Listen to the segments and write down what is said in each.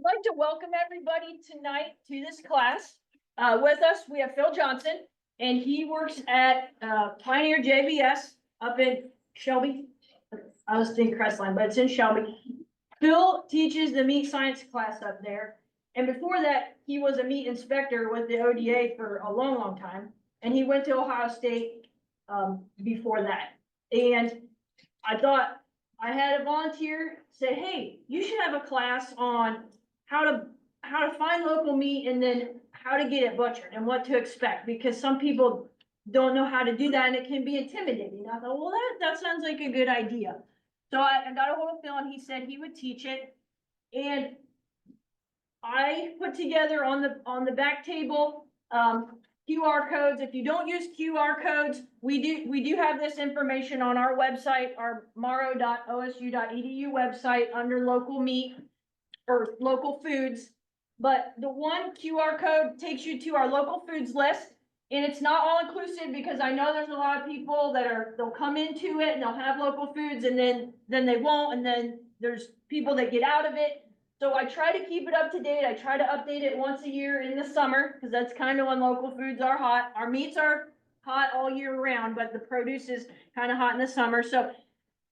like to welcome everybody tonight to this class. With us, we have Phil Johnson, and he works at Pioneer JBS up in Shelby. I was thinking Crestline, but it's in Shelby. Phil teaches the meat science class up there. And before that, he was a meat inspector with the ODA for a long, long time. And he went to Ohio State before that. And I thought I had a volunteer say, hey, you should have a class on how to find local meat and then how to get it butchered and what to expect, because some people don't know how to do that and it can be intimidating. I thought, well, that sounds like a good idea. So I got a hold of Phil and he said he would teach it. And I put together on the back table QR codes. If you don't use QR codes, we do have this information on our website, our maro.osu.edu website under local meat or local foods. But the one QR code takes you to our local foods list. And it's not all inclusive, because I know there's a lot of people that they'll come into it and they'll have local foods and then they won't. And then there's people that get out of it. So I try to keep it up to date. I try to update it once a year in the summer, because that's kind of when local foods are hot. Our meats are hot all year round, but the produce is kind of hot in the summer. So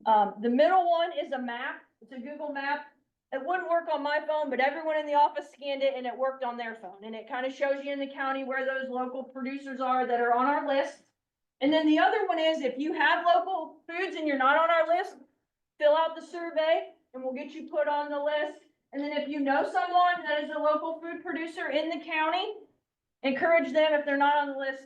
the middle one is a map. It's a Google map. It wouldn't work on my phone, but everyone in the office scanned it and it worked on their phone. And it kind of shows you in the county where those local producers are that are on our list. And then the other one is, if you have local foods and you're not on our list, fill out the survey and we'll get you put on the list. And then if you know someone that is a local food producer in the county, encourage them, if they're not on the list,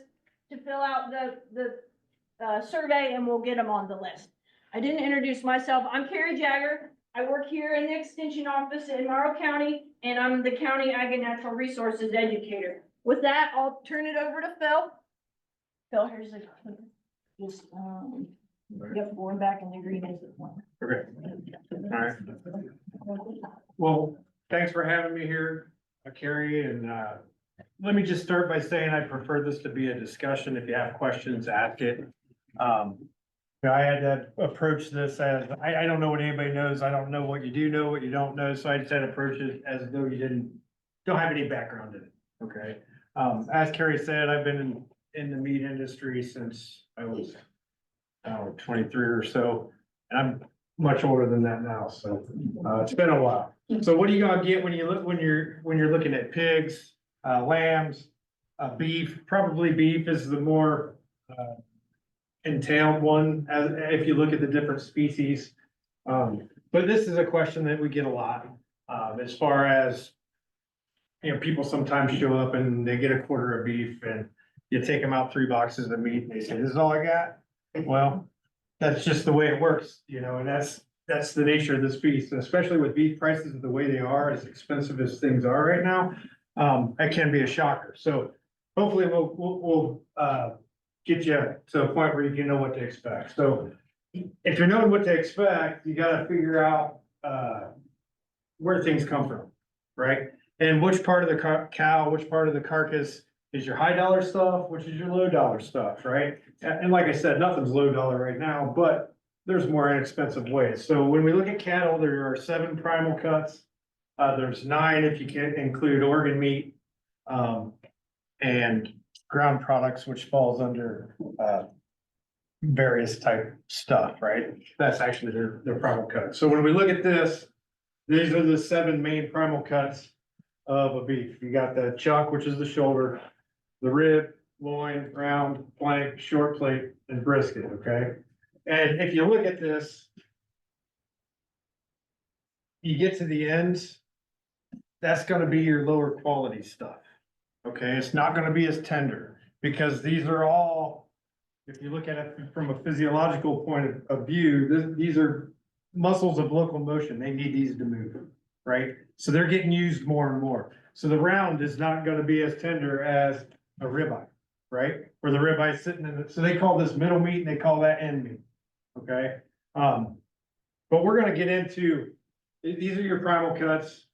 to fill out the survey and we'll get them on the list. I didn't introduce myself. I'm Carrie Jagger. I work here in the extension office in Morrow County, and I'm the county ag and natural resources educator. With that, I'll turn it over to Phil. Phil, here's the just yep, going back in the green is the one. Okay. All right. Well, thanks for having me here, Carrie, and let me just start by saying I prefer this to be a discussion. If you have questions, ask it. I had to approach this as I don't know what anybody knows. I don't know what you do know, what you don't know. So I just had to approach it as though you don't have any background in it. Okay. As Carrie said, I've been in the meat industry since I was 23 or so, and I'm much older than that now. So it's been a while. So what do you gonna get when you're looking at pigs, lambs, beef? Probably beef is the more entailed one, as if you look at the different species. But this is a question that we get a lot, as far as, people sometimes show up and they get a quarter of beef and you take them out 3 boxes of meat and they say, this is all I got. Well, that's just the way it works, and that's the nature of this beast, and especially with beef prices the way they are, as expensive as things are right now, that can be a shocker. So hopefully we'll get you to a point where you can know what to expect. So if you're knowing what to expect, you gotta figure out where things come from, right? And which part of the cow, which part of the carcass is your high dollar stuff, which is your low dollar stuff, right? And like I said, nothing's low dollar right now, but there's more inexpensive ways. So when we look at cattle, there are 7 primal cuts. There's 9 if you can include organ meat, and ground products, which falls under various type stuff, right? That's actually their primal cuts. So when we look at this, these are the 7 main primal cuts of a beef. You got the chuck, which is the shoulder, the rib, loin, round, flank, short plate, and brisket, okay? And if you look at this, you get to the ends, that's gonna be your lower quality stuff, okay? It's not gonna be as tender, because these are all, if you look at it from a physiological point of view, these are muscles of locomotion. They need these to move, right? So they're getting used more and more. So the round is not gonna be as tender as a ribeye, right? Where the ribeye is sitting in it. So they call this middle meat and they call that end meat, okay? But we're gonna get into, these are your primal cuts.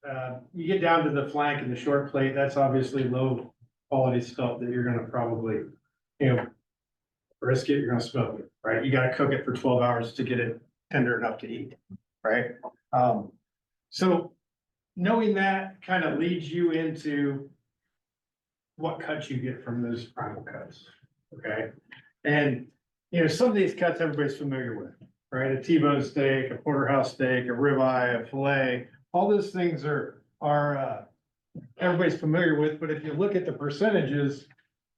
You get down to the flank and the short plate, that's obviously low quality stuff that you're gonna probably, brisket, you're gonna smoke it, right? You gotta cook it for 12 hours to get it tender enough to eat, right? So knowing that kind of leads you into what cuts you get from those primal cuts, okay? And, some of these cuts everybody's familiar with, right? A T-bone steak, a porterhouse steak, a ribeye, a filet, all those things are, everybody's familiar with, but if you look at the percentages, it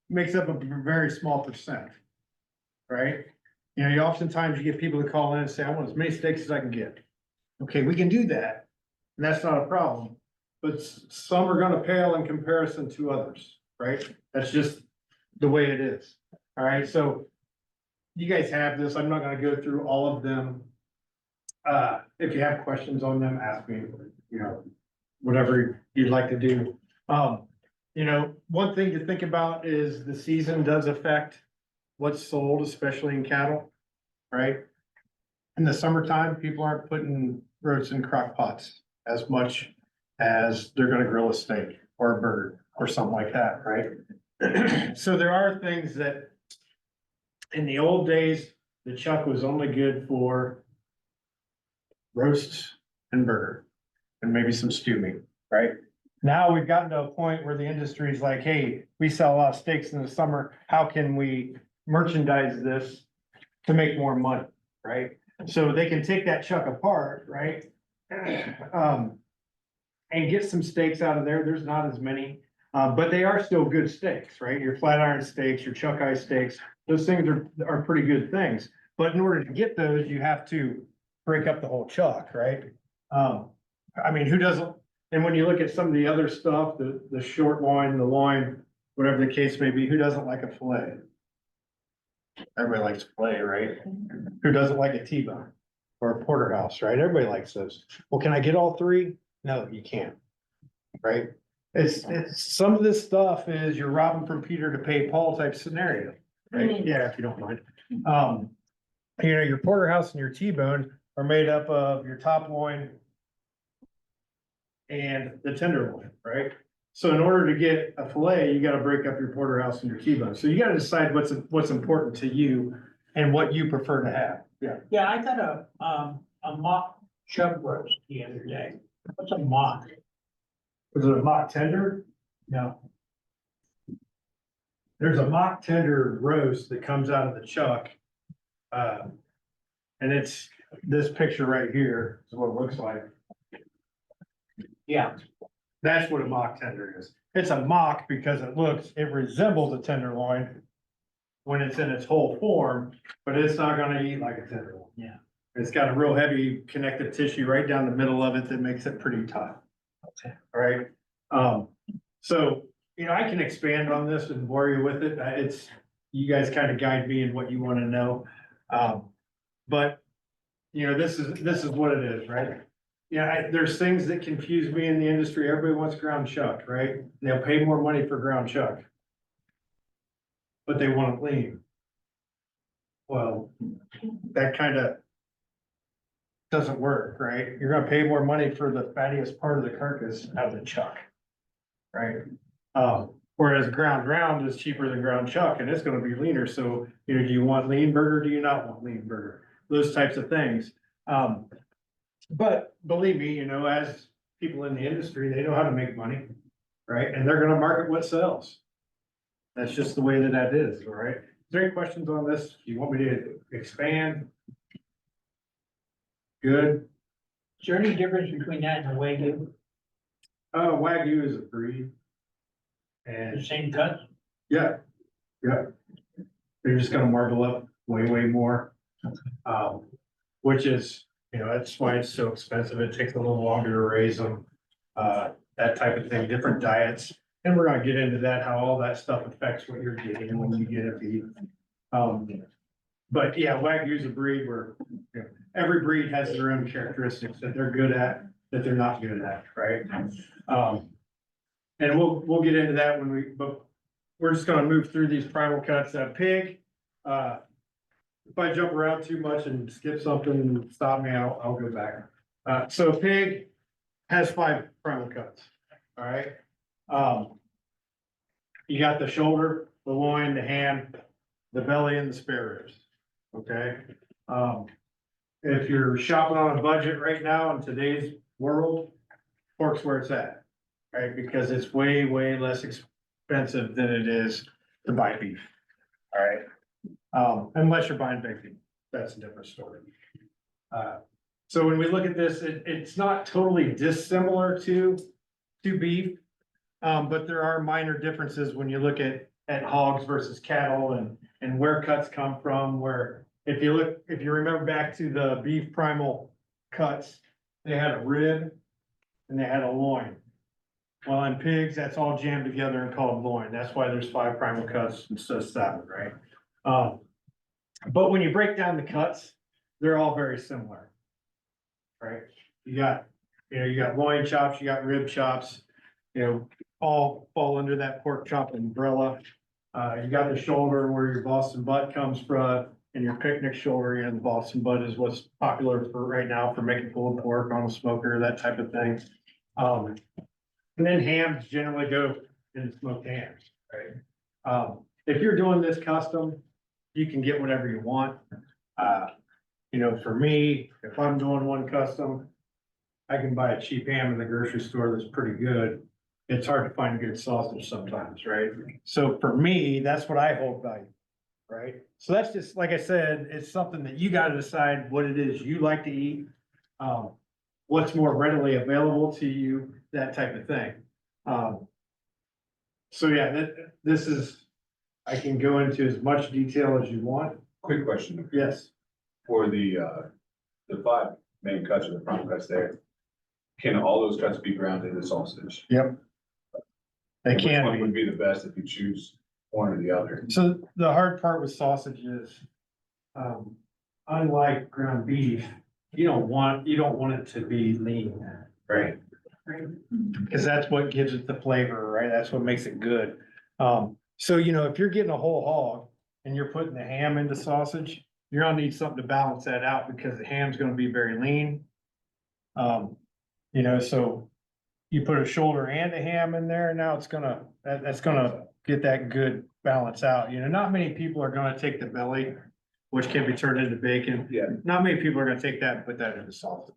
makes up a very small percent, right? You oftentimes you get people to call in and say, I want as many steaks as I can get. Okay, we can do that, and that's not a problem, but some are gonna pale in comparison to others, right? That's just the way it is. All right, so you guys have this. I'm not gonna go through all of them. If you have questions on them, ask me, whatever you'd like to do. One thing to think about is the season does affect what's sold, especially in cattle, right? In the summertime, people aren't putting roasts in crock pots as much as they're gonna grill a steak or a burger or something like that, right? So there are things that in the old days, the chuck was only good for roasts and burger and maybe some stew meat, right? Now we've gotten to a point where the industry is like, hey, we sell a lot of steaks in the summer. How can we merchandise this to make more money, right? So they can take that chuck apart, right? And get some steaks out of there. There's not as many, but they are still good steaks, right? Your flat iron steaks, your chuck eye steaks, those things are pretty good things. But in order to get those, you have to break up the whole chuck, right? Who doesn't? And when you look at some of the other stuff, the short loin, the loin, whatever the case may be, who doesn't like a fillet? Everybody likes fillet, right? Who doesn't like a T-bone or a porterhouse, right? Everybody likes those. Well, can I get all three? No, you can't. Right? It's some of this stuff is you're robbing from Peter to pay Paul type scenario, right? Yeah, if you don't mind. Your porterhouse and your T-bone are made up of your top loin and the tenderloin, right? So in order to get a fillet, you gotta break up your porterhouse and your T-bone. So you gotta decide what's important to you and what you prefer to have. Yeah. Yeah, I got a mock chub roast the other day. What's a mock? Was it a mock tender? No, There's a mock tender roast that comes out of the chuck. And it's this picture right here is what it looks like. yeah, That's what a mock tender is. It's a mock because it resembles a tenderloin when it's in its whole form, but it's not gonna eat like a tenderloin. Yeah. It's got a real heavy connective tissue right down the middle of it that makes it pretty tough. Okay. All right, so, I can expand on this and bore you with it. You guys kind of guide me in what you wanna know. But, this is what it is, right? Yeah, there's things that confuse me in the industry. Everybody wants ground chuck, right? They'll pay more money for ground chuck. But they want it lean. Well, that kind of doesn't work, right? You're gonna pay more money for the fattiest part of the carcass out of the chuck. Right? Whereas ground round is cheaper than ground chuck and it's gonna be leaner. So, do you want lean burger? Do you not want lean burger? Those types of things. But believe me, as people in the industry, they know how to make money, right? And they're gonna market what sells. That's just the way that is, all right? Is there any questions on this? Do you want me to expand? Good. is there any difference between that and a Wagyu? Wagyu is a breed. The And same cut? yeah, they're just gonna marble up way more. Which is, that's why it's so expensive. It takes a little longer to raise them. That type of thing, different diets. And we're gonna get into that, how all that stuff affects what you're getting when you get a beef. But yeah, Wagyu is a breed where, every breed has their own characteristics that they're good at, that they're not good at, right? And we'll get into that but we're just gonna move through these primal cuts. Pig, if I jump around too much and skip something, stop me, I'll go back. So pig has 5 primal cuts, all right? You got the shoulder, the loin, the ham, the belly, and the spare ribs, okay? If you're shopping on a budget right now in today's world, pork's where it's at, right? Because it's way, way less expensive than it is to buy beef. All right, unless you're buying bacon, that's a different story. So when we look at this, it's not totally dissimilar to beef. But there are minor differences when you look at hogs versus cattle and where cuts come from, where if you remember back to the beef primal cuts, they had a rib and they had a loin. Well, in pigs, that's all jammed together and called loin. That's why there's 5 primal cuts instead of 7, right? But when you break down the cuts, they're all very similar. Right? You got loin chops, you got rib chops, all fall under that pork chop umbrella. You got the shoulder where your Boston butt comes from, and your picnic shoulder, the Boston butt is what's popular for right now for making pulled pork on a smoker, that type of thing. And then hams generally go in smoked hams, right? If you're doing this custom, you can get whatever you want. For me, if I'm doing one custom, I can buy a cheap ham in the grocery store that's pretty good. It's hard to find a good sausage sometimes, right? So for me, that's what I hold value, right? So that's just, like I said, it's something that you gotta decide what it is you like to eat. What's more readily available to you, that type of thing. So yeah, this is, I can go into as much detail as you want. Quick question, Yes, for the 5 main cuts or the front cuts there, can all those cuts be ground into sausage? yep. They And which one can would be. be the best if you choose one or the other? So the hard part with sausage is, unlike ground beef, you don't want it to be lean, right? Because that's what gives it the flavor, right? That's what makes it good. So if you're getting a whole hog and you're putting the ham into sausage, you're gonna need something to balance that out because the ham's gonna be very lean. So you put a shoulder and a ham in there, now that's gonna get that good balance out. Not many people are gonna take the belly, which can be turned into bacon. Yeah. Not many people are gonna take that and put that into sausage.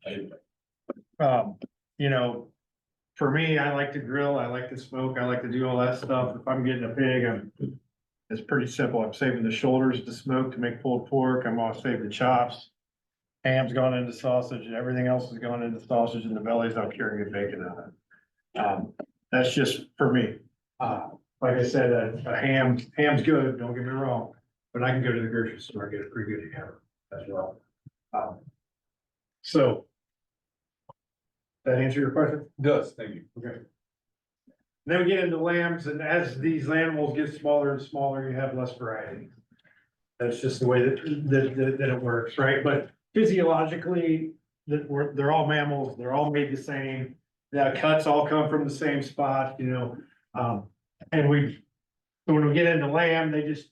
For me, I like to grill, I like to smoke, I like to do all that stuff. If I'm getting a pig, it's pretty simple. I'm saving the shoulders to smoke to make pulled pork. I'm gonna save the chops. Ham's going into sausage and everything else is going into sausage and the bellies, I'll carry a bacon on it. That's just for me. Like I said, a ham's good, don't get me wrong, but I can go to the grocery store and get a pretty good ham as well. So. That answer your question? Does, thank you. Okay. Then we get into lambs, and as these animals get smaller and smaller, you have less variety. That's just the way that it works, right? But physiologically, they're all mammals, they're all made the same. The cuts all come from the same spot, so when we get into lamb, they just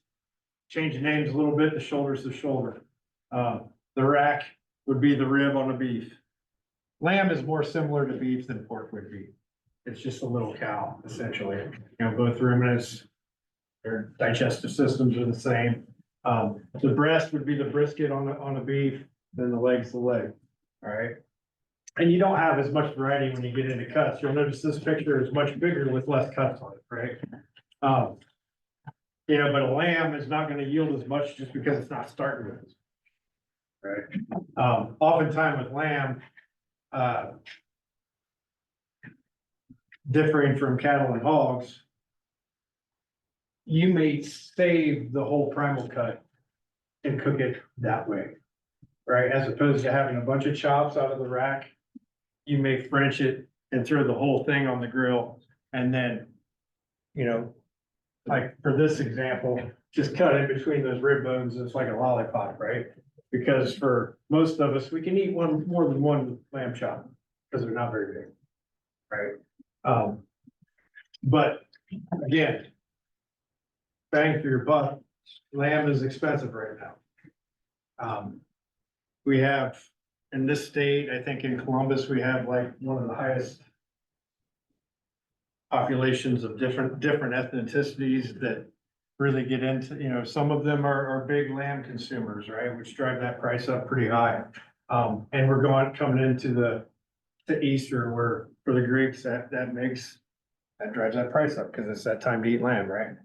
change the names a little bit. The shoulder's the shoulder. The rack would be the rib on a beef. Lamb is more similar to beef than pork would be. It's just a little cow, essentially. Both ruminants, their digestive systems are the same. The breast would be the brisket on a beef, then the leg's the leg. All right. And you don't have as much variety when you get into cuts. You'll notice this picture is much bigger with less cuts on it, right? But a lamb is not going to yield as much just because it's not starting with it. Right. Oftentimes with lamb, differing from cattle and hogs, you may save the whole primal cut and cook it that way, right? As opposed to having a bunch of chops out of the rack, you may French it and throw the whole thing on the grill. And then, like for this example, just cut in between those rib bones. It's like a lollipop, right? Because for most of us, we can eat more than one lamb chop because they're not very big, right? But again, bang for your buck, lamb is expensive right now. We have in this state, I think in Columbus, we have like one of the highest populations of different ethnicities that really get into, some of them are big lamb consumers, right? Which drive that price up pretty high. And we're coming into the to Easter where for the Greeks, that drives that price up because it's that time to eat lamb, right?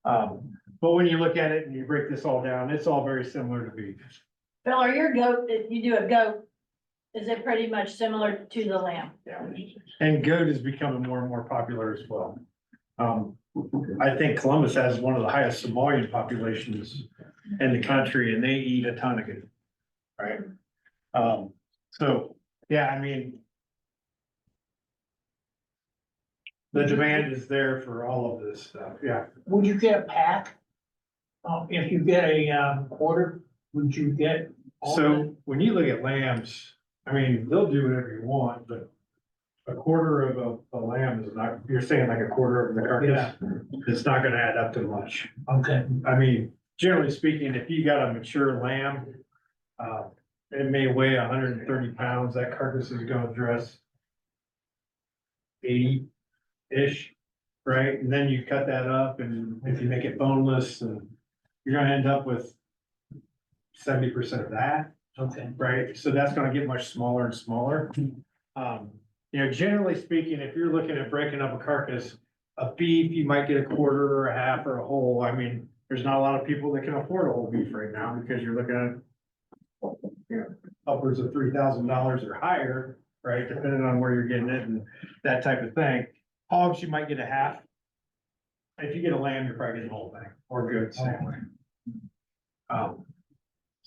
But when you look at it and you break this all down, it's all very similar to beef. Bill, are your goat, if you do a goat, is it pretty much similar to the lamb? Yeah. And goat is becoming more and more popular as well. I think Columbus has one of the highest Somalian populations in the country and they eat a ton of goat. Right? So, yeah, I mean. The demand is there for all of this stuff, yeah. Would you get a pack? If you get a quarter, would you get? all of it? So when you look at lambs, I mean, they'll do whatever you want, but a quarter of a lamb is not, you're saying like a quarter of the carcass? It's not gonna add up to much. Okay, I mean, generally speaking, if you got a mature lamb, it may weigh 130 pounds, that carcass is gonna dress 80-ish, right? And then you cut that up and if you make it boneless, and you're gonna end up with 70% of that. okay. Right, so that's gonna get much smaller and smaller. Generally speaking, if you're looking at breaking up a carcass, a beef, you might get a quarter or a half or a whole. I mean, there's not a lot of people that can afford a whole beef right now because you're looking at upwards of $3,000 or higher, right, depending on where you're getting it and that type of thing. Hogs, you might get a half. If you get a lamb, you're probably getting the whole thing, or goat, same way.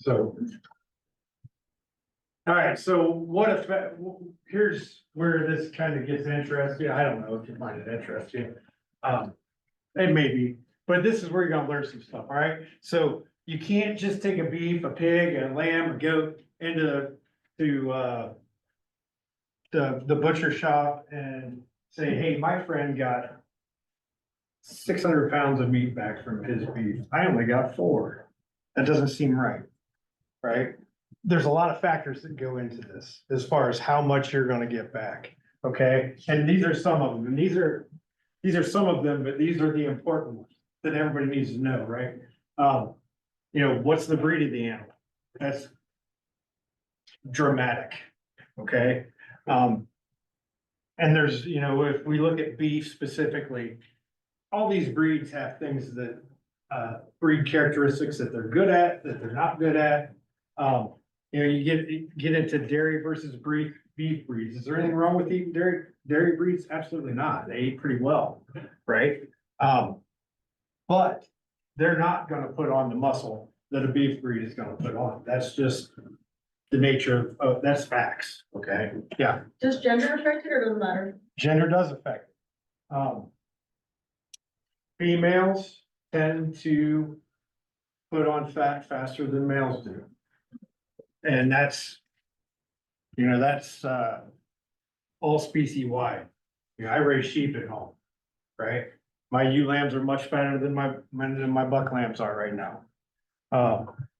So. All right, so what effect, here's where this kind of gets interesting. I don't know if you find it interesting. It may be, but this is where you're gonna learn some stuff, all right? So you can't just take a beef, a pig, a lamb, a goat into the butcher shop and say, hey, my friend got 600 pounds of meat back from his beef. I only got 4. That doesn't seem right, right? There's a lot of factors that go into this as far as how much you're gonna get back, okay? And these are some of them, and these are some of them, but these are the important ones that everybody needs to know, right? What's the breed of the animal? That's dramatic, okay? And there's, if we look at beef specifically, all these breeds have things that, breed characteristics that they're good at, that they're not good at. You get into dairy versus beef breeds. Is there anything wrong with eating dairy breeds? Absolutely not. They eat pretty well, right? But they're not gonna put on the muscle that a beef breed is gonna put on. That's just the nature of, that's facts, okay? Yeah, Does gender affect it or doesn't matter? gender does affect it. Females tend to put on fat faster than males do. And that's all species wide. I raise sheep at home, right? My ewe lambs are much fatter than my buck lambs are right now.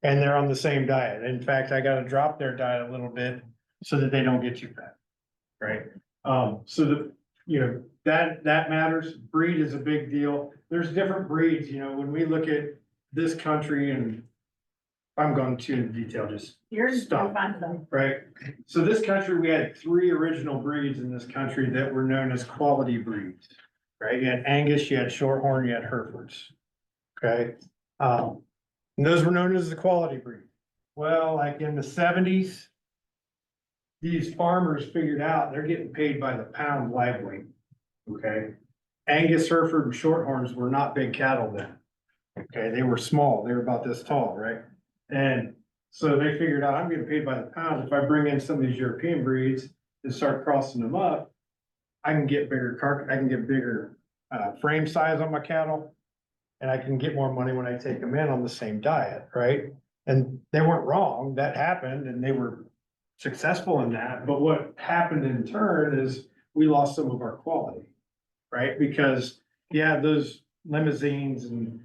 And they're on the same diet. In fact, I gotta drop their diet a little bit so that they don't get too fat, right? So that matters. Breed is a big deal. There's different breeds, when we look at this country, and I'm going too into detail, just You're Stop. fine though. right? So this country, we had 3 original breeds in this country that were known as quality breeds, right? You had Angus, you had Shorthorn, you had Herefords. Okay, and those were known as the quality breed. Well, like in the 70s, these farmers figured out they're getting paid by the pound live weight. Okay, Angus, Hereford, and Shorthorns were not big cattle then. Okay, they were small, they were about this tall, right? And so they figured out, I'm getting paid by the pound. If I bring in some of these European breeds and start crossing them up, I can get bigger frame size on my cattle. And I can get more money when I take them in on the same diet, right? And they weren't wrong, that happened and they were successful in that. But what happened in turn is we lost some of our quality, right? Because, yeah, those limousines and,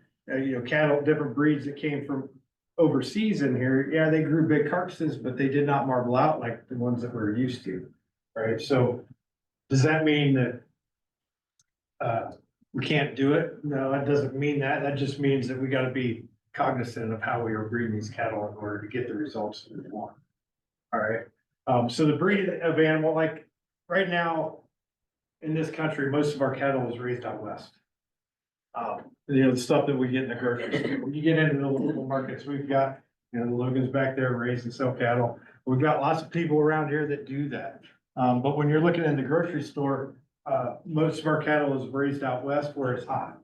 cattle, different breeds that came from overseas in here, yeah, they grew big carcasses, but they did not marble out like the ones that we're used to, right? So does that mean that we can't do it? No, that doesn't mean that. That just means that we gotta be cognizant of how we are breeding these cattle in order to get the results that we want. All right, so the breed of animal, like right now, in this country, most of our cattle is raised out west. The stuff that we get in the grocery store, when you get into the local markets, we've got, the Logan's back there raised and sell cattle. We've got lots of people around here that do that. But when you're looking in the grocery store, most of our cattle is raised out west where it's hot.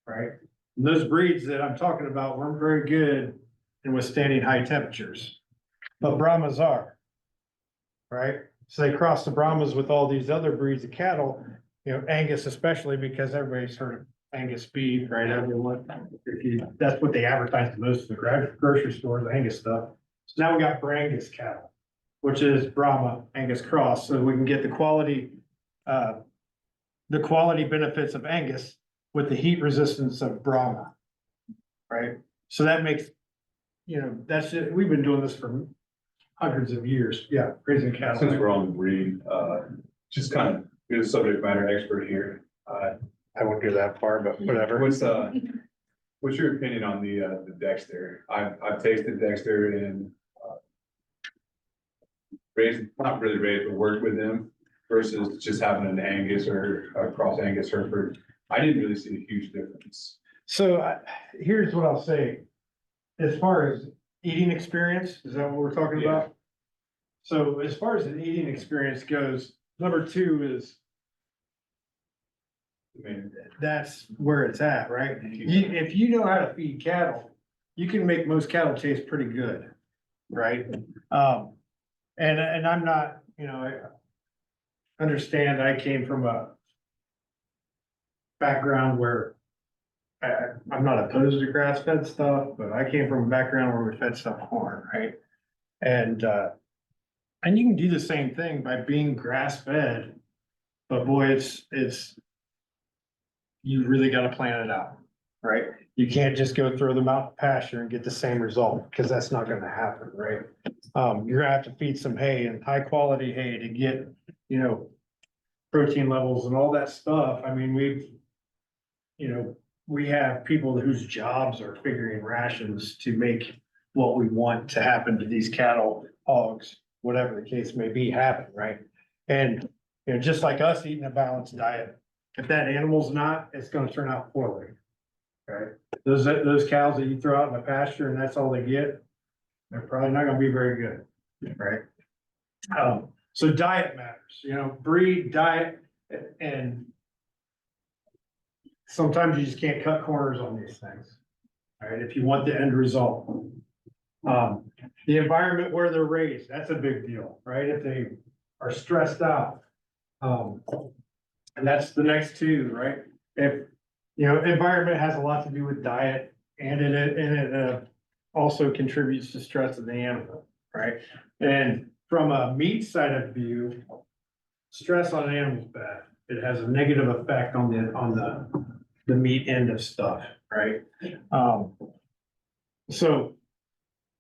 Right? And those breeds that I'm talking about weren't very good in withstanding high temperatures. But Brahmas are. Right? So they cross the Brahmas with all these other breeds of cattle, Angus especially, because everybody's heard of Angus beef, right? Everyone, that's what they advertise the most in the grocery stores, Angus stuff. So now we got Brangus cattle, which is Brahma Angus cross, so we can get the quality benefits of Angus with the heat resistance of Brahma. Right? So that makes, that's it. We've been doing this for hundreds of years. Yeah, raising cattle. Since we're on the breed, just kind of be a subject matter expert here. I won't go that far, but whatever. What's your opinion on the Dexter? I've tasted Dexter and raised, not really raised, but worked with them versus just having an Angus or a cross Angus Hereford. I didn't really see a huge difference. So here's what I'll say. As far as eating experience, is that what we're talking about? So as far as an eating experience goes, number two is, I mean, that's where it's at, right? If you know how to feed cattle, you can make most cattle taste pretty good, right? And I'm not, I understand I came from a background where I'm not opposed to grass-fed stuff, but I came from a background where we fed stuff corn, right? And you can do the same thing by being grass-fed, but boy, it's you really gotta plan it out, right? You can't just go throw them out to pasture and get the same result, because that's not gonna happen, right? You're gonna have to feed some hay and high-quality hay to get, protein levels and all that stuff. I mean, we have people whose jobs are figuring rations to make what we want to happen to these cattle, hogs, whatever the case may be, happen, right? And, just like us eating a balanced diet, if that animal's not, it's gonna turn out poorly. Right? Those cows that you throw out in the pasture and that's all they get, they're probably not gonna be very good, right? So diet matters, breed, diet, and sometimes you just can't cut corners on these things. All right, if you want the end result. The environment where they're raised, that's a big deal, right? If they are stressed out. And that's the next two, right? If, environment has a lot to do with diet and it also contributes to stress of the animal, right? And from a meat side of view, stress on an animal is bad. It has a negative effect on the meat end of stuff, right? So,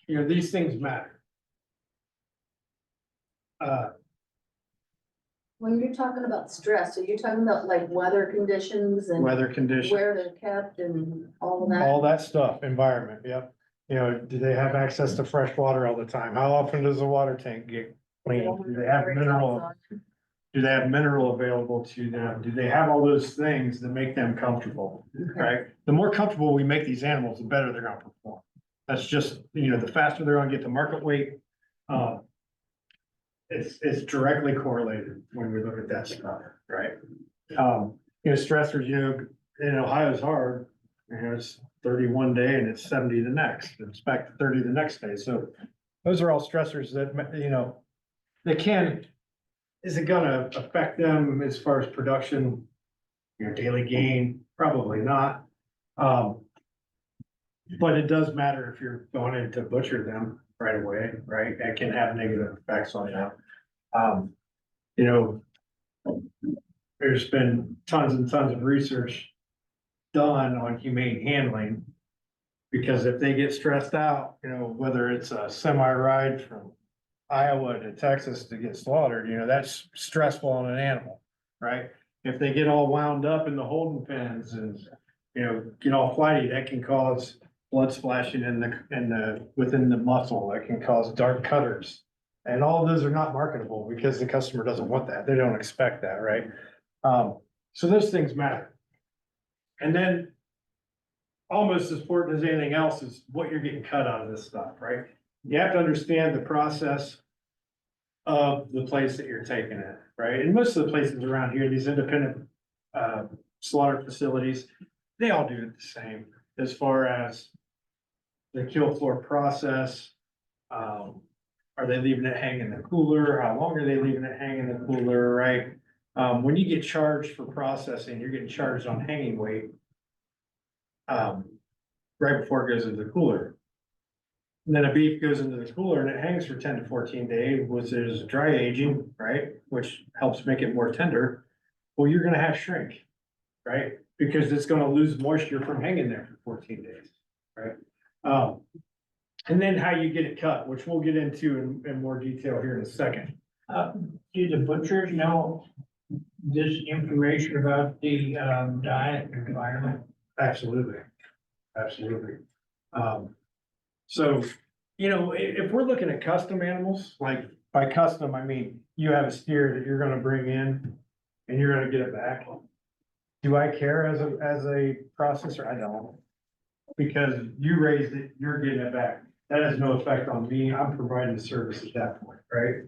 these things matter. When you're talking about stress, are you talking about like weather conditions and Weather conditions, where they're kept and all of that? all that stuff, environment, yep. Do they have access to fresh water all the time? How often does the water tank get cleaned? Do they have mineral available to them? Do they have all those things that make them comfortable, right? The more comfortable we make these animals, the better they're gonna perform. That's just, the faster they're gonna get to market weight. It's directly correlated when we look at that stuff, right? Stressors, in Ohio is hard. It's 31 day and it's 70 the next, and it's back to 30 the next day. So those are all stressors that, they can, is it gonna affect them as far as production? Daily gain, probably not. But it does matter if you're going in to butcher them right away, right? That can have negative effects on them. There's been tons and tons of research done on humane handling. Because if they get stressed out, whether it's a semi ride from Iowa to Texas to get slaughtered, that's stressful on an animal, right? If they get all wound up in the holding pens and, get all flighty, that can cause blood splashing within the muscle, that can cause dark cutters. And all of those are not marketable because the customer doesn't want that. They don't expect that, right? So those things matter. And then almost as important as anything else is what you're getting cut out of this stuff, right? You have to understand the process of the place that you're taking it, right? And most of the places around here, these independent slaughter facilities, they all do it the same as far as the kill floor process. Are they leaving it hang in the cooler? How long are they leaving it hang in the cooler, right? When you get charged for processing, you're getting charged on hanging weight. Right before it goes into the cooler. And then a beef goes into the cooler and it hangs for 10 to 14 days, which is dry aging, right? Which helps make it more tender. Well, you're gonna have shrink, right? Because it's gonna lose moisture from hanging there for 14 days, right? And then how you get it cut, which we'll get into in more detail here in a second. Do the butchers know this information about the, diet environment? Absolutely. Absolutely. So, you know, if we're looking at custom animals, like by custom, I mean, you have a steer that you're gonna bring in and you're gonna get it back. Do I care as a processor? I don't. Because you raised it, you're getting it back. That has no effect on me. I'm providing the service at that point, right?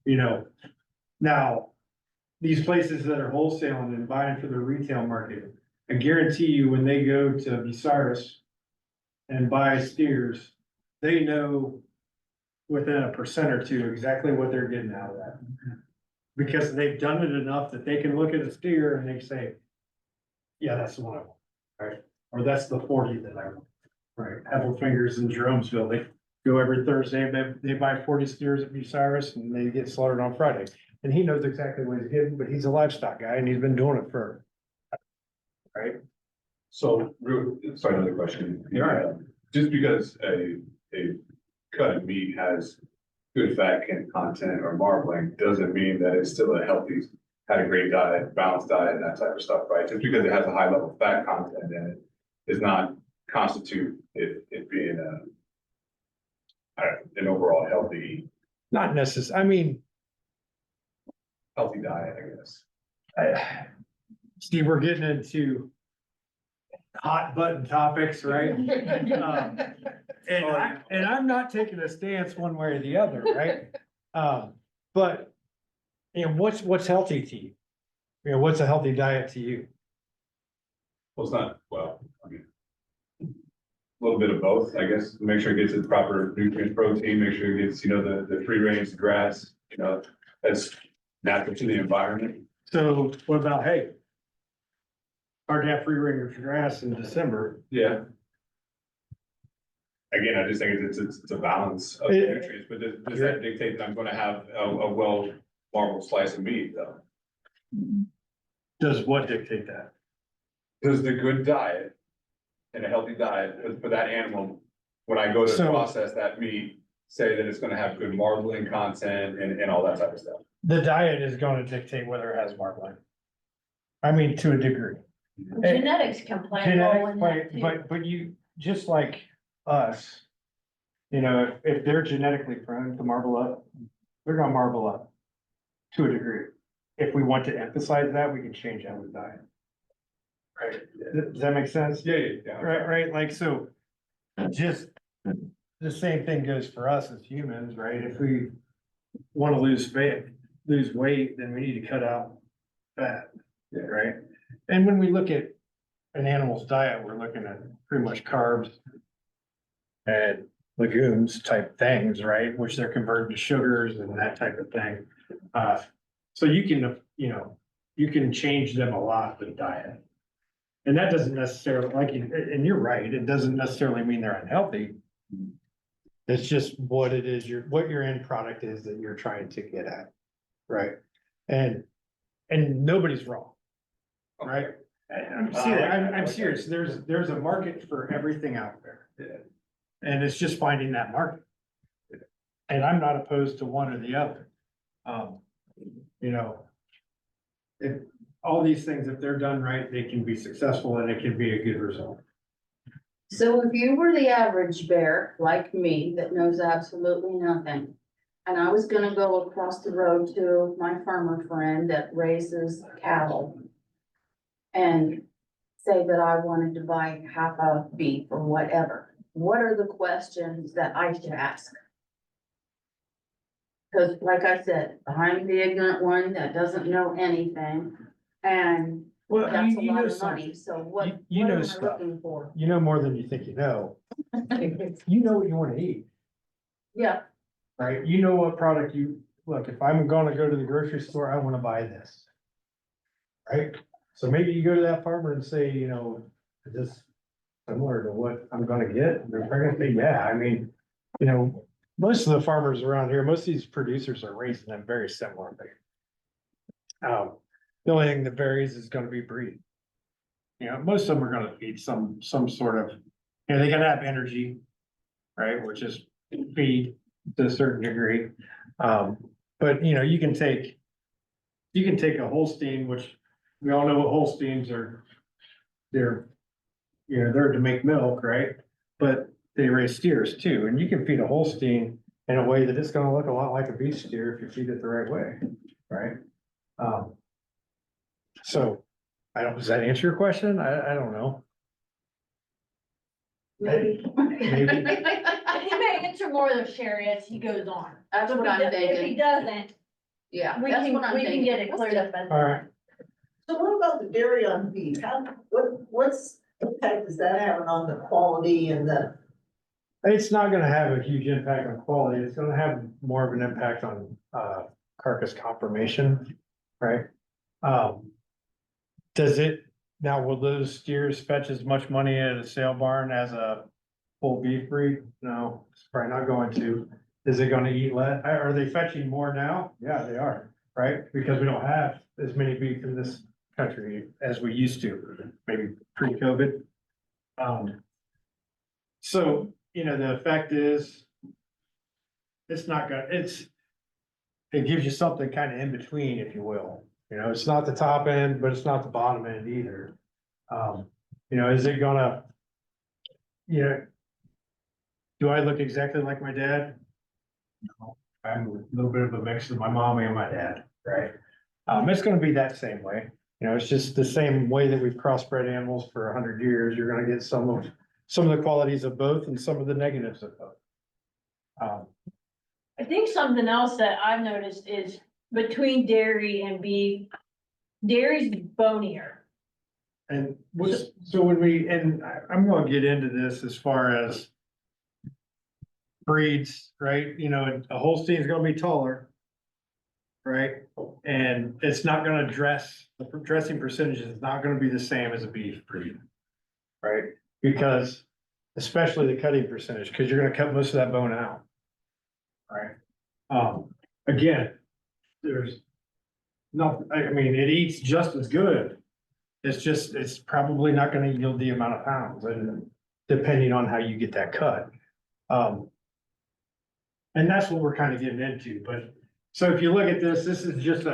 You know, now, these places that are wholesaling and buying for the retail market, I guarantee you, when they go to Bucyrus and buy steers, they know within a percent or two exactly what they're getting out of that. Because they've done it enough that they can look at a steer and they say, yeah, that's the one I want, right? Or that's the 40 that I want, right? Apple Fingers in Jeromesville, they go every Thursday, they buy 40 steers at Bucyrus and they get slaughtered on Friday. And he knows exactly what he's getting, but he's a livestock guy and he's been doing it for, right? So, sorry, another question. Yeah. Just because a cut of meat has good fat content or marbling, doesn't mean that it's still a healthy, had a great diet, balanced diet, and that type of stuff, right? Just because it has a high level of fat content in it, does not constitute it being an overall healthy Not necessarily, I mean, diet, I guess. Steve, we're getting into hot button topics, right? And I'm not taking a stance one way or the other, right? But, you know, what's healthy to you? You know, what's a healthy diet to you? Well, it's not, well, I mean, a little bit of both, I guess, make sure it gets its proper nutrient protein, make sure it gets, you know, the free range grass, you know, that's natural to the environment. So what about hay? Hard to have free range grass in December. Yeah. Again, I just think it's a balance of It- nutrients, but does that dictate that I'm gonna have a well marbled slice of meat though? Does what dictate that? Does the good diet and a healthy diet for that animal, when I go to So- process that meat, say that it's gonna have good marbling content and all that type of stuff? The diet is going to dictate whether it has marbling. I mean, to a degree. Genetics can play a role Genetics in play, that too. but you, just like us, you know, if they're genetically prone to marble up, they're gonna marble up to a degree. If we want to emphasize that, we can change that with diet. Right, does that make sense? Yeah. Right, like, so, just, the same thing goes for us as humans, right? If we wanna lose weight, then we need to cut out fat, right? And when we look at an animal's diet, we're looking at pretty much carbs and legumes type things, right? Which they're converted to sugars and that type of thing. So you can, you know, you can change them a lot with diet. And that doesn't necessarily, and you're right, it doesn't necessarily mean they're unhealthy. It's just what it is, what your end product is that you're trying to get at, right? And nobody's wrong, right? I'm serious, there's a market for everything out there. Yeah. And it's just finding that market. And I'm not opposed to one or the other. You know. If all these things, if they're done right, they can be successful and it can be a good result. So if you were the average bear, like me, that knows absolutely nothing, and I was gonna go across the road to my farmer friend that raises cattle and say that I wanted to buy half a beef or whatever, what are the questions that I should ask? Cause like I said, I'm the ignorant one that doesn't know anything, and Well, that's a you lot know of something. money, so what, You what know am I stuff. looking for? You know more than you think you know. You know what you wanna eat, Yeah, right? You know what product look, if I'm gonna go to the grocery store, I wanna buy this. Right? So maybe you go to that farmer and say, you know, is this similar to what I'm gonna get? And they're probably gonna say, yeah, I mean, you know, most of the farmers around here, most of these producers are raising them very similarly. The only thing that varies is gonna be breed. You know, most of them are gonna feed some sort of, you know, they gotta have energy, right, which is feed to a certain degree. But you know, you can take a Holstein, which we all know what Holsteins are. They're, you know, they're to make milk, right? But they raise steers too, and you can feed a Holstein in a way that it's gonna look a lot like a beef steer if you feed it the right way, right? So, does that answer your question? I don't know. maybe. Maybe. He may answer more of those Sherry as he goes on. That's If what he I'm does- If he thinking, doesn't, yeah, we that's can, what I'm we can thinking. get it cleared up. All right. So what about the dairy on beef? What's impact is that having on the quality and the, It's not gonna have a huge impact on quality. It's gonna have more of an impact on carcass conformation, right? Does it, now will those steers fetch as much money at a sale barn as a full beef breed? No, it's probably not going to. Is it gonna eat less? Are they fetching more now? Yeah, they are, right? Because we don't have as many beef in this country as we used to, maybe pre-COVID. So, you know, the effect is, it's not gonna, it gives you something kind of in between, if you will. You know, it's not the top end, but it's not the bottom end either. You know, is it gonna, you know, do I look exactly like my dad? No, I'm a little bit of a mix of my mom and my dad, right? It's gonna be that same way. You know, it's just the same way that we've crossbred animals for 100 years. You're gonna get some of the qualities of both and some of the negatives of both. I think something else that I've noticed is between dairy and beef, dairy's bonier. And so when I'm gonna get into this as far as breeds, right? You know, a Holstein's gonna be taller. Right? And it's not gonna the dressing percentage is not gonna be the same as a beef breed. Right? Because especially the cutting percentage, because you're gonna cut most of that bone out. Right? Again, there's no, I mean, it eats just as good. It's probably not gonna yield the amount of pounds, and depending on how you get that cut. And that's what we're kind of getting into, but, so if you look at this is just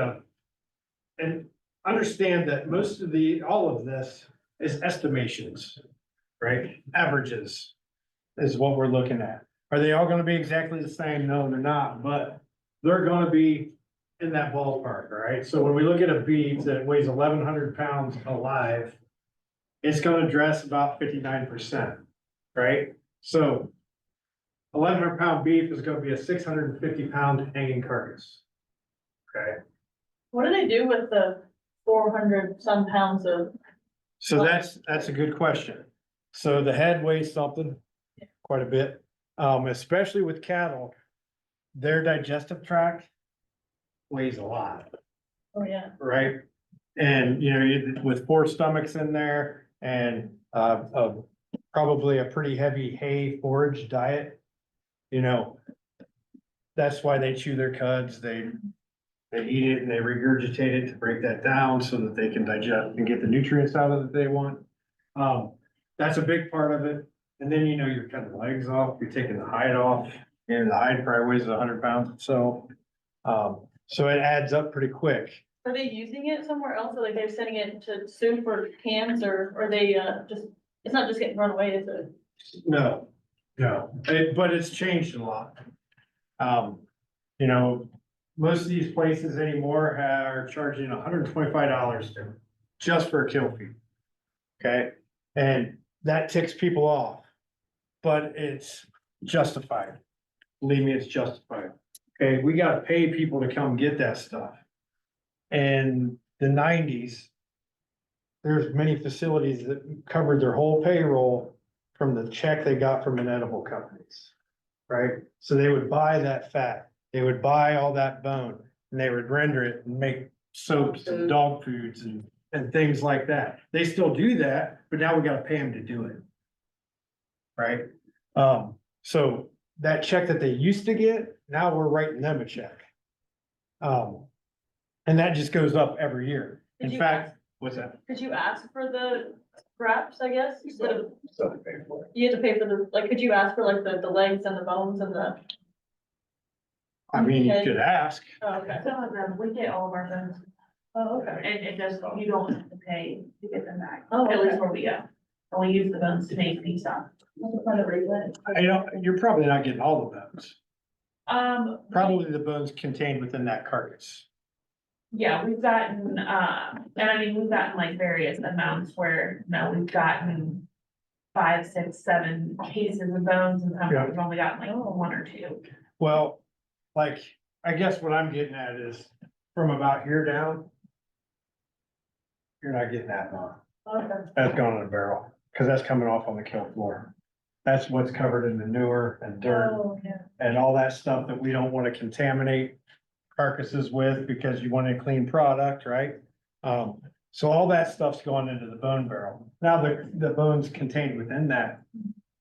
and understand that all of this is estimations, right? Averages is what we're looking at. Are they all gonna be exactly the same? No, they're not, but they're gonna be in that ballpark, right? So when we look at a beef that weighs 1,100 pounds alive, it's gonna dress about 59%, right? So 1,100-pound beef is gonna be a 650-pound hanging carcass. Okay, What do they do with the 400 some pounds of? so that's a good question. So the head weighs something, quite a bit, especially with cattle. Their digestive tract weighs a lot, Oh, yeah. right? And, you know, with 4 stomachs in there and, probably a pretty heavy hay forage diet, you know, that's why they chew their cuds, they eat it and they regurgitate it to break that down so that they can digest and get the nutrients out of it that they want. That's a big part of it. And then, you know, you're cutting the legs off, you're taking the hide off, and the hide probably weighs 100 pounds itself. So it adds up pretty quick. Are they using it somewhere else? Or like they're sending it to soup or cans or are they just, it's not just getting run away, is it? No, but it's changed a lot. You know, most of these places anymore are charging $125 just for a kill fee. Okay, and that ticks people off, but it's justified. Believe me, it's justified. Okay, we gotta pay people to come get that stuff. In the nineties, there's many facilities that covered their whole payroll from the check they got from inedible companies. Right? So they would buy that fat, they would buy all that bone, and they would render it and make soaps and dog foods and things like that. They still do that, but now we gotta pay them to do it. Right? So that check that they used to get, now we're writing them a check. And that just goes up every year. Did In you fact, what's that? Could you ask for the scraps, I guess, instead of, So they pay for it. you have to pay for the, like, could you ask for like the legs and the bones and the, I mean, you Okay. could ask. oh, okay. Some of them, we get all of our phones, Oh, okay. and it does, you don't have to pay to get them back, Oh, at okay. least where we go. And we use the phones to make these stuff. You're probably not getting all the bones. Probably. Probably the bones contained within that carcass. Yeah, we've gotten, and I mean, we've gotten like various amounts where, we've gotten 5, 6, 7 cases of bones, and sometimes we've only gotten like 1 or 2. Well, like, I guess what I'm getting at is from about here down. You're not getting that bone. Okay. That's going in a barrel, cause that's coming off on the kill floor. That's what's covered in manure and dirt Oh, yeah. and all that stuff that we don't wanna contaminate carcasses with because you want a clean product, right? So all that stuff's going into the bone barrel. Now, the bones contained within that,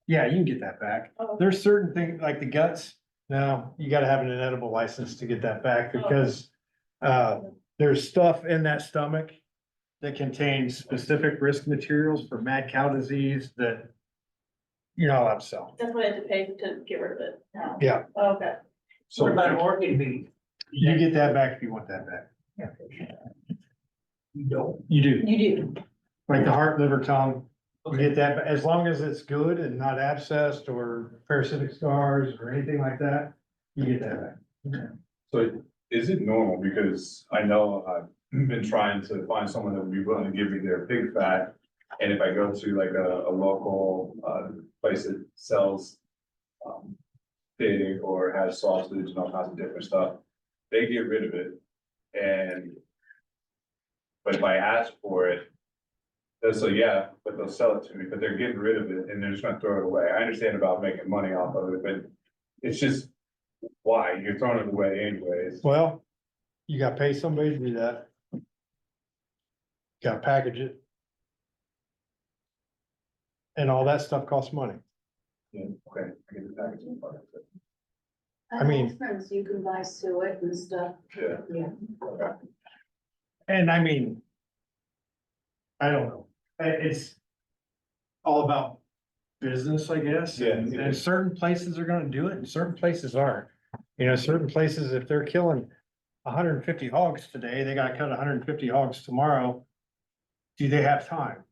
yeah, you can get that back. Oh. There's certain things like the guts, no, you gotta have an inedible license to get that back because there's stuff in that stomach that contains specific risk materials for mad cow disease that you're not allowed to sell. That's what I had to pay to get rid of it. Oh. Yeah. Okay. What about organ meat? You get that back if you want that back. You don't. You do, You do. like the heart, liver, tongue, you Okay. get that, as long as it's good and not abscessed or parasitic scars or anything like that, you get that back. So is it normal, because I know I've been trying to find someone that would be willing to give me their pig fat. And if I go to like a local, place that sells, pig or has sausage and all kinds of different stuff, they get rid of it. But if I ask for it, they'll say, yeah, but they'll sell it to me, but they're getting rid of it and they're just gonna throw it away. I understand about making money off of it, but it's just, why? You're throwing it away anyways. Well, you gotta pay somebody to do that. Gotta package it. And all that stuff costs money. Yeah, okay. I get the packaging part of it. I mean- have friends, you can buy suet and stuff. Yeah. Yeah. Okay. And I mean. I don't know, it's. All about business, I guess, Yeah. and certain places are gonna do it and certain places aren't. You know, certain places, if they're killing 150 hogs today, they gotta cut 150 hogs tomorrow. Do they have time?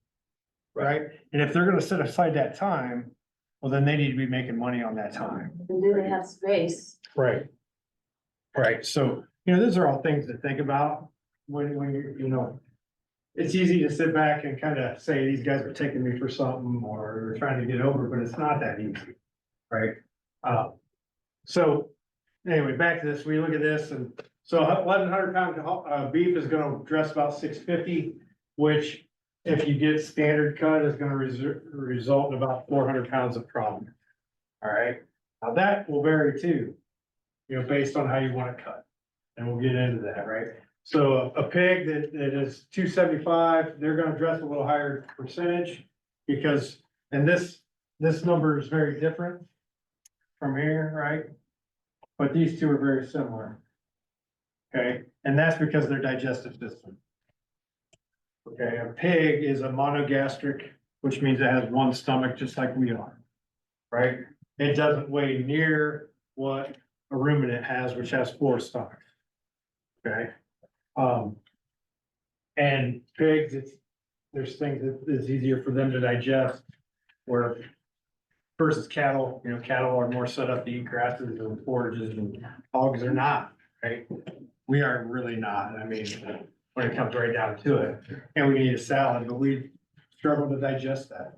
Right? And if they're gonna set aside that time, well, then they need to be making money on that time. And do they have space? Right. Right, so, you know, those are all things to think about when you know. It's easy to sit back and kind of say, these guys are taking me for something, or they're trying to get over, but it's not that easy, right? So, anyway, back to this, we look at this, and so 1,100 pound beef is gonna dress about 650, which if you get standard cut is gonna result in about 400 pounds of product. All right, now that will vary too, you know, based on how you want it cut. And we'll get into that, right? So a pig that is 275, they're gonna dress a little higher percentage because, and this number is very different from here, right? But these two are very similar. Okay, and that's because of their digestive system. Okay, a pig is a monogastric, which means it has one stomach, just like we are. Right? It doesn't weigh near what a ruminant has, which has 4 stomachs. Okay? And pigs, there's things that is easier for them to digest, where versus cattle, cattle are more set up to eat grasses and forages and hogs are not, right? We are really not. I mean, when it comes right down to it, and we can eat a salad, but we struggle to digest that.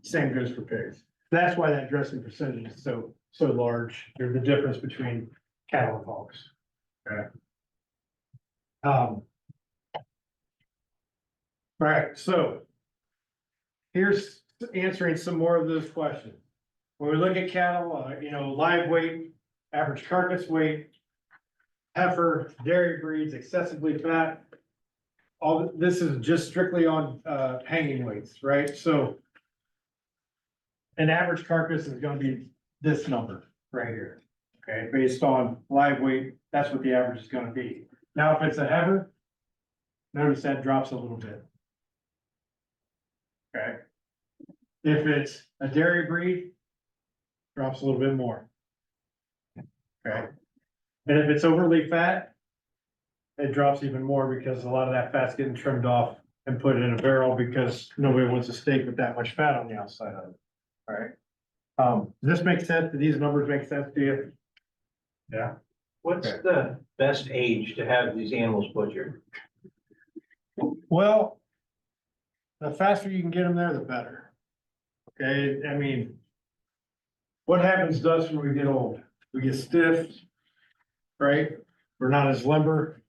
Same goes for pigs. That's why that dressing percentage is so large. There's the difference between cattle and hogs. Okay. All right, so here's answering some more of those questions. When we look at cattle, live weight, average carcass weight, heifer, dairy breeds, excessively fat. All this is just strictly on hanging weights, right? So an average carcass is gonna be this number right here. Okay, based on live weight, that's what the average is gonna be. Now, if it's a heifer, notice that drops a little bit. Okay. If it's a dairy breed, drops a little bit more. Okay. And if it's overly fat, it drops even more because a lot of that fat's getting trimmed off and put in a barrel because nobody wants a steak with that much fat on the outside of it. All right. Does this make sense? Do these numbers make sense to you? Yeah. What's Okay. the best age to have these animals butchered? Well, the faster you can get them there, the better. Okay, I mean, what happens to us when we get old? We get stiff, right? We're not as limber.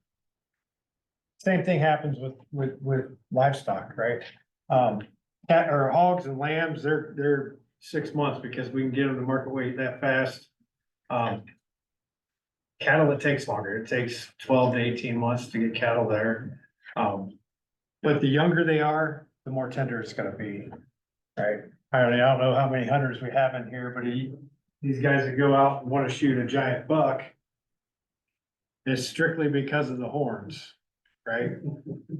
Same thing happens with livestock, right? Cat or hogs and lambs, they're 6 months because we can get them to market weight that fast. Cattle, it takes longer. It takes 12 to 18 months to get cattle there. But the younger they are, the more tender it's gonna be, right? I don't know how many hunters we have in here, but these guys that go out and wanna shoot a giant buck, it's strictly because of the horns, right?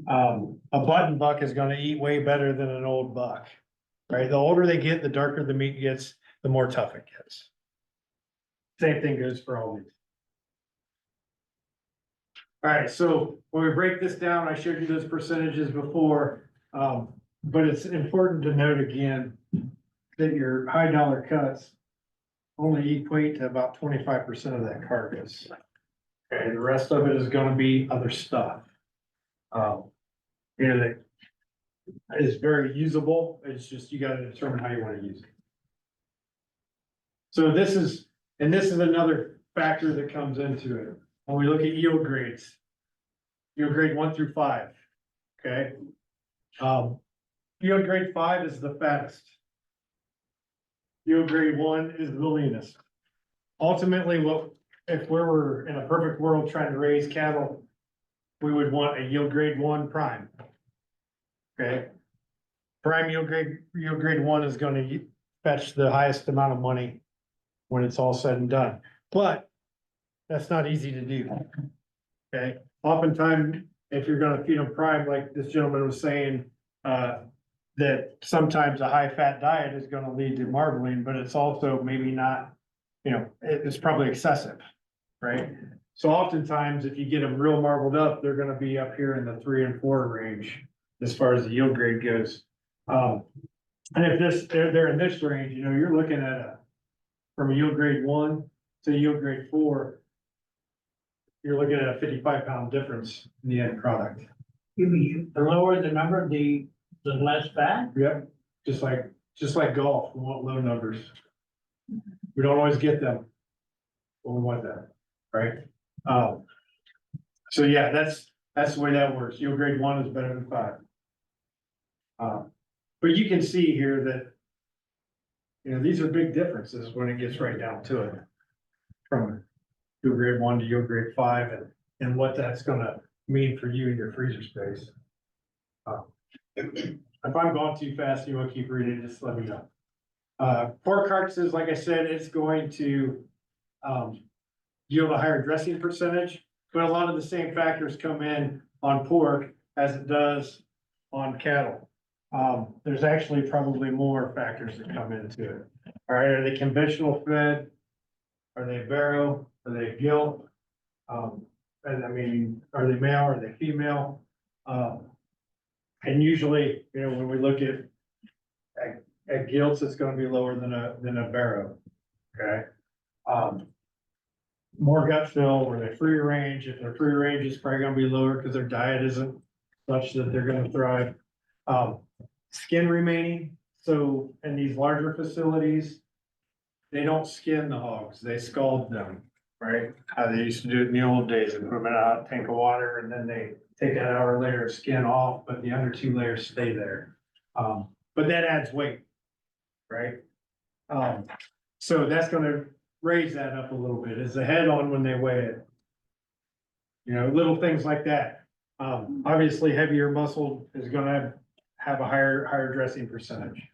A button buck is gonna eat way better than an old buck, right? The older they get, the darker the meat gets, the more tough it gets. Same thing goes for all these. All right, so when we break this down, I showed you those percentages before, but it's important to note again that your high dollar cuts only equate to about 25% of that carcass. Okay, the rest of it is gonna be other stuff. That is very usable. It's just you gotta determine how you wanna use it. So this is another factor that comes into it. When we look at yield grades, yield grade 1 through 5, okay? Yield grade 5 is the fattest. Yield grade 1 is the leanest. Ultimately, if we were in a perfect world trying to raise cattle, we would want a yield grade 1 prime. Okay? Prime yield grade 1 is gonna fetch the highest amount of money when it's all said and done, but that's not easy to do. Okay, oftentimes, if you're gonna feed them prime, like this gentleman was saying, that sometimes a high fat diet is gonna lead to marbling, but it's also maybe not, it's probably excessive, right? So oftentimes, if you get them real marbled up, they're gonna be up here in the 3 and 4 range as far as the yield grade goes. And if they're in this range, you're looking at from a yield grade 1 to yield grade 4, you're looking at a 55-pound difference in the end product. You mean, the lower the number, the less fat? Yep, just like golf, we want low numbers. We don't always get them. But we want that, right? So yeah, that's the way that works. Yield grade 1 is better than 5. But you can see here that, these are big differences when it gets right down to it. From yield grade 1 to yield grade 5 and what that's gonna mean for you in your freezer space. If I'm going too fast, you wanna keep reading, just let me know. Pork carcasses, like I said, it's going to yield a higher dressing percentage, but a lot of the same factors come in on pork as it does on cattle. There's actually probably more factors that come into it. All right, are they conventional fed? Are they barrow? Are they gilt? And I mean, are they male? Are they female? And usually, when we look at at gilts, it's gonna be lower than a barrow, okay? More gut fill, where they're free range, if they're free range, it's probably gonna be lower because their diet isn't such that they're gonna thrive. Skin remaining, so in these larger facilities, they don't skin the hogs, they scald them, right? How they used to do it in the old days, and put them in a hot tank of water, and then they take an hour layer of skin off, but the under 2 layers stay there. But that adds weight, right? So that's gonna raise that up a little bit, is the head on when they weigh it. You know, little things like that. Obviously, heavier muscle is gonna have a higher dressing percentage.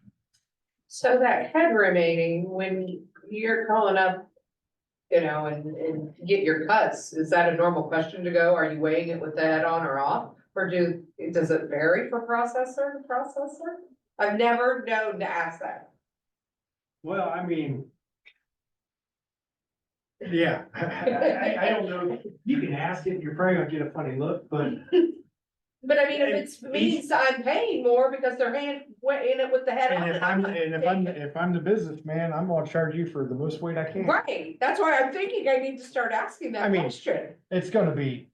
So that head remaining, when you're calling up, you know, and get your cuts, is that a normal question to go? Are you weighing it with the head on or off? Or does it vary for processor to processor? I've never known to ask that. Well, I mean. Yeah, I don't know, you can ask it, you're probably gonna get a funny look, but But I mean, if it's means I'm paying more because they're weighing it with the head on. if I'm the businessman, I'm gonna charge you for the most weight I can. Right, that's why I'm thinking I need to start asking I that mean- question. It's gonna be,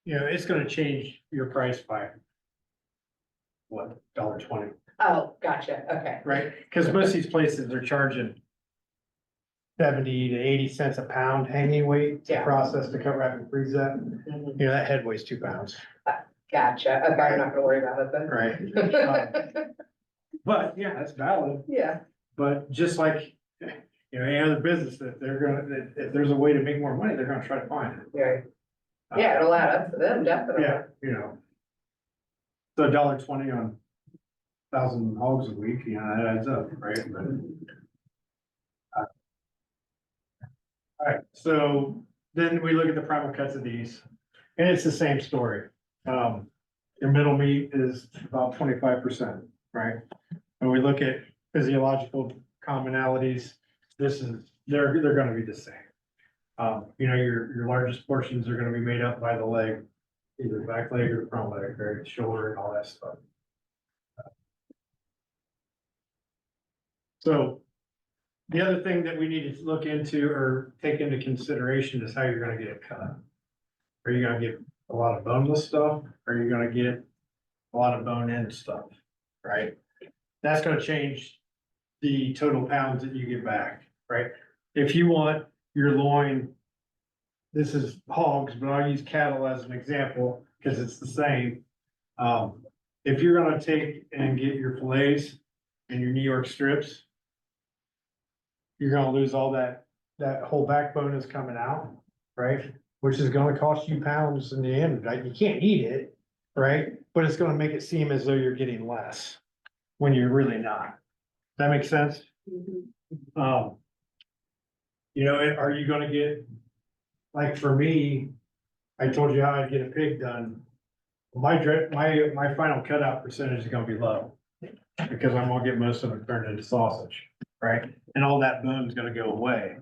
you know, it's gonna change your price by what, $1.20, Oh, gotcha, okay. right? Cause most of these places are charging 70 to 80 cents a pound hanging weight to Yeah. process to cut, wrap and freeze that. Mhm. You know, that head weighs 2 pounds, Gotcha, okay, I'm not gonna worry about it then. right? But yeah, that's valid. Yeah, But just like, you know, any other business, that if there's a way to make more money, they're gonna try to find it. right, yeah, it'll add up to them, definitely. Yeah, you know. So $1.20 on 1,000 hogs a week, you know, that adds up, right? But, all right, so then we look at the primal cuts of these, and it's the same story. Your middle meat is about 25%, right? When we look at physiological commonalities, they're gonna be the same. You know, your largest portions are gonna be made up by the leg, either back leg or front leg, right, shoulder and all that stuff. So the other thing that we need to look into or take into consideration is how you're gonna get it cut. Are you gonna get a lot of boneless stuff? Or are you gonna get a lot of bone-in stuff, right? That's gonna change the total pounds that you get back, right? If you want your loin, this is hogs, but I'll use cattle as an example, because it's the same. If you're gonna take and get your fillets and your New York strips, you're gonna lose all that whole backbone is coming out, right? Which is gonna cost you pounds in the end, right? You can't eat it, right? But it's gonna make it seem as though you're getting less, when you're really not. That makes sense? You know, are you gonna get, like for me, I told you how I'd get a pig done. My final cutout percentage is gonna be low, because I'm gonna get most of it turned into sausage, right? And all that bone's gonna go away.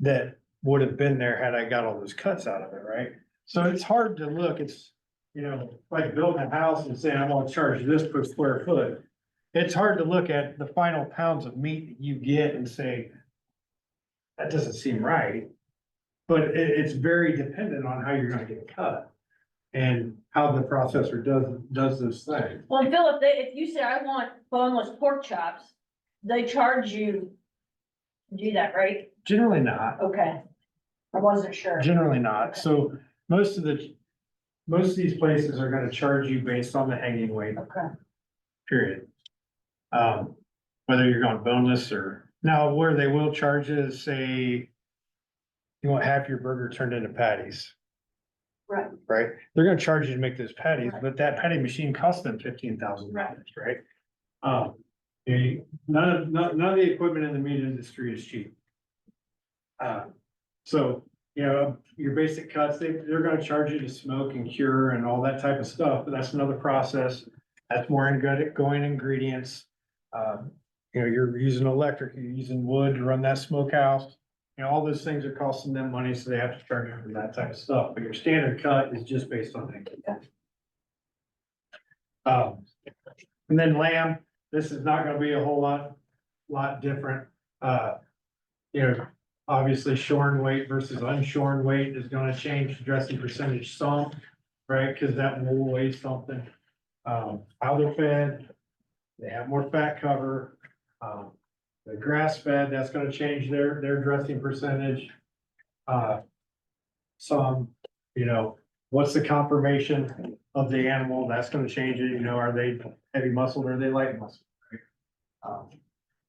That would have been there had I got all those cuts out of it, right? So it's hard to look, it's, you know, like building a house and saying, I'm gonna charge this per square foot. It's hard to look at the final pounds of meat that you get and say, that doesn't seem right. But it's very dependent on how you're gonna get cut and how the processor does those things. Well, Phil, if you say I want boneless pork chops, they charge you to do that, right? Generally not, Okay. I wasn't sure. generally not. So most of these places are gonna charge you based on the hanging weight, Okay. period. Whether you're going boneless or, now where they will charge is, say, you want half your burger turned into patties. Right. Right? They're gonna charge you to make those patties, Right. but that patty machine costs them $15,000, right? None of the equipment in the meat industry is cheap. So, you know, your basic cuts, they're gonna charge you to smoke and cure and all that type of stuff, but that's another process. That's more going ingredients. You know, you're using electric, you're using wood to run that smokehouse. You know, all those things are costing them money, so they have to charge you for that type of stuff, but your standard cut is just based on that. And then lamb, this is not gonna be a whole lot different. You know, obviously shorn weight versus unshorn weight is gonna change the dressing percentage some, right? Cause that will weigh something. How they're fed, they have more fat cover. The grass fed, that's gonna change their dressing percentage. Some, you know, what's the conformation of the animal? That's gonna change it, you know, are they heavy muscled or are they light muscled? Right?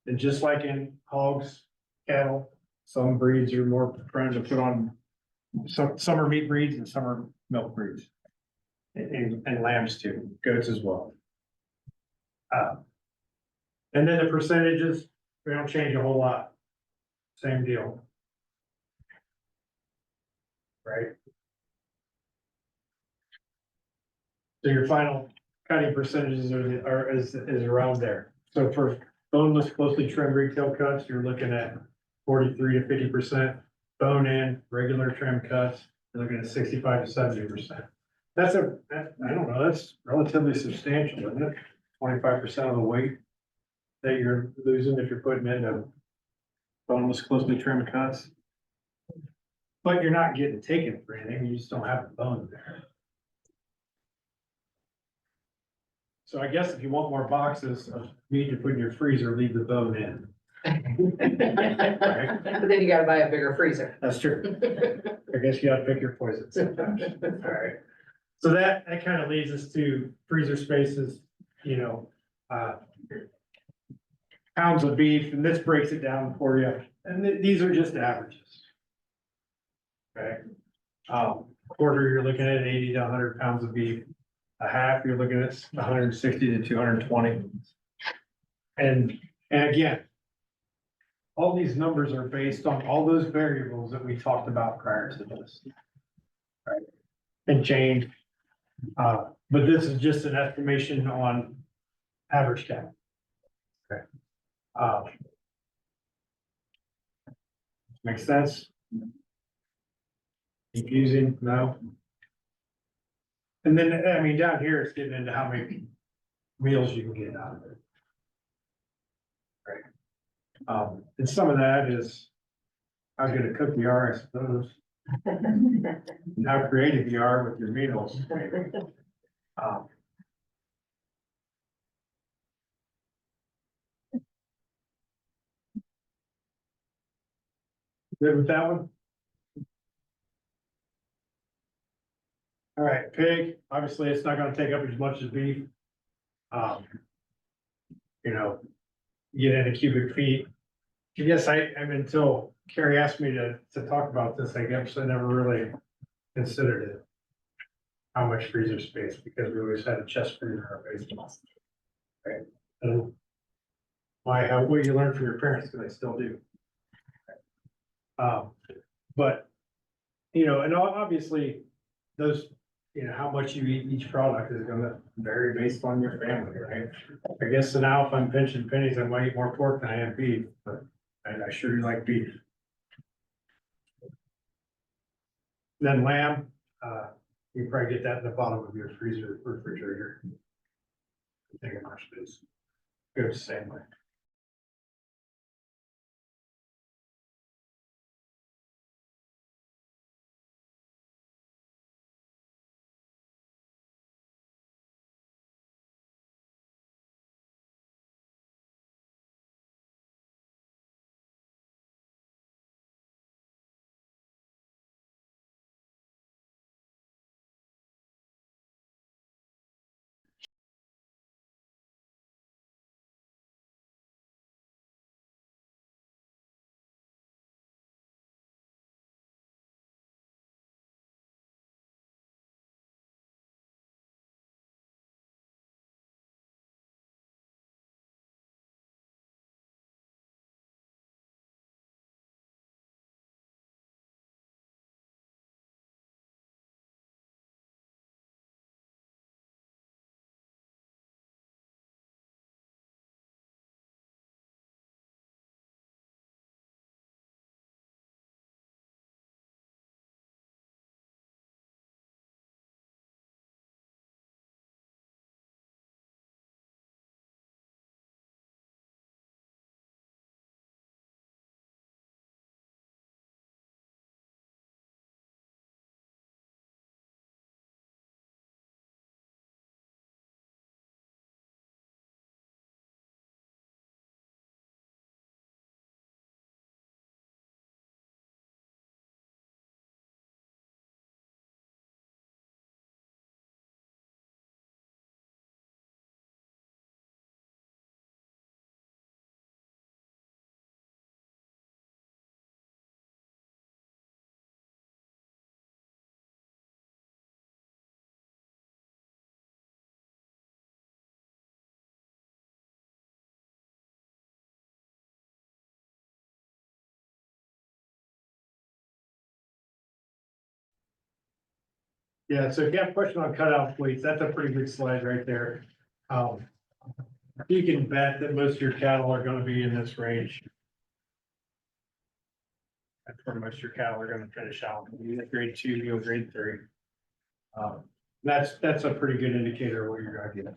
And just like in hogs, cattle, some breeds are more prone to put on, some are meat breeds and some are milk breeds. And lambs too, goats as well. And then the percentages, they don't change a whole lot. Same deal. Right? So your final cutting percentages is around there. So for boneless, closely trimmed retail cuts, you're looking at 43 to 50%. Bone in, regular trim cuts, you're looking at 65 to 70%. I don't know, that's relatively substantial, isn't it? 25% of the weight that you're losing if you're putting into boneless, closely trimmed cuts. But you're not getting taken for anything, you just don't have the bone there. So I guess if you want more boxes of meat to put in your freezer, leave the bone in. Right? But then you gotta buy a bigger freezer. That's true. I guess you gotta pick your poison sometimes. Alright. So that kind of leads us to freezer spaces, you know, pounds of beef, and this breaks it down for you. And these are just averages. Okay. Quarter, you're looking at 80 to 100 pounds of beef. A half, you're looking at 160 to 220. And again, all these numbers are based on all those variables that we talked about prior to this. Right? And change. But this is just an estimation on average count. Okay. Makes sense? Confusing? No? And then, I mean, down here, it's getting into how many meals you can get out of it. Right. And some of that is how good a cook you are, I suppose. And how creative you are with your meals. Good with that one? All right, pig, obviously, it's not gonna take up as much as beef. You know, get into cubic feet. I guess mean, until Carrie asked me to talk about this, I guess I never really considered it. How much freezer space, because we always had a chest freezer in our basement. Right? And what you learn from your parents, because I still do. But, you know, and obviously, those, you know, how much you eat each product is gonna vary based on your family, right? I guess so now if I'm pinching pennies, I might eat more pork than I am beef, but I sure like beef. Then lamb, you probably get that in the bottom of your freezer, refrigerator. Take a much space. Goes the same way. Yeah, so if you have a question on cutout weights, that's a pretty good slide right there. You can bet that most of your cattle are gonna be in this range. That's where most of your cattle are gonna finish out, you get grade 2, you go grade 3. That's a pretty good indicator of what you're gonna get.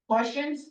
Questions?